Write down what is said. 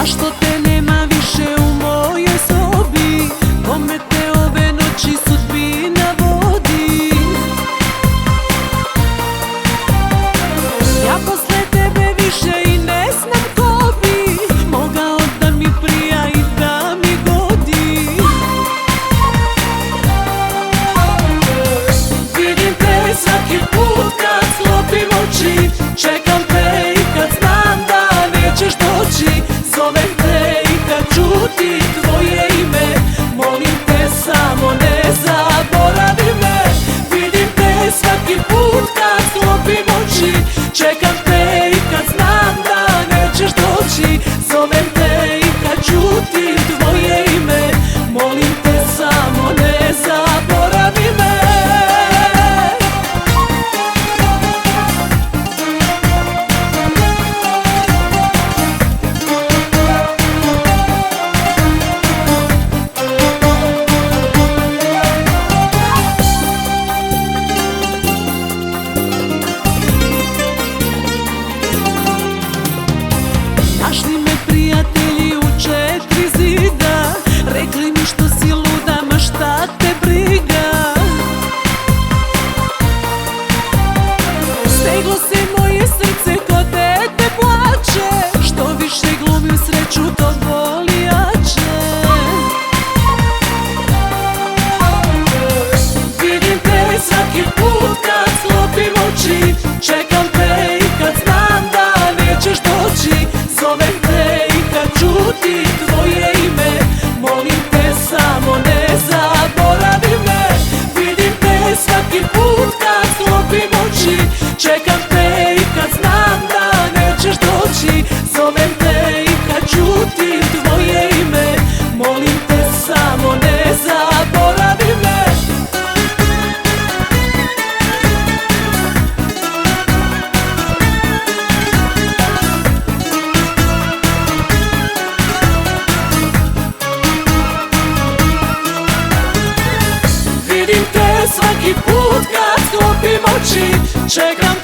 Zašto te nema više u mojoj sobi? Kome te ove noći sudbina vodi? Ja posle tebe više i ne znam ko bi mogao da mi prija i da mi godi. Vidim te svaki put kad sklopim oči, čekam te i kad znam da nećeš doći. Zovem te i kad čutim tvoje ime, molim te samo ne zaboravi me. Vidim te svaki put kad sklopim oči, čekam te i kad znam da nećeš doći. Zovem te i kad čutim tvoje ime, molim te samo ne zaboravi me. Našli me prijatelji u 4 zida, rekli mi što si luda, ma šta te briga. Steglo se moje srce ko dete plače, što više glumim sreću to boli jače. Vidim te svaki put kad sklopim oči, čekam te i kad znam da nećeš doći. Zovem te i kad čutim tvoje ime, molim te samo ne zaboravi me. Vidim te svaki put kad sklopim oči, čekam te i kad znam da nećeš doći. Zovem te i kad čutim tvoje ime, molim te samo ne zaboravi me. Vidim te svaki put kad sklopim oči, čekam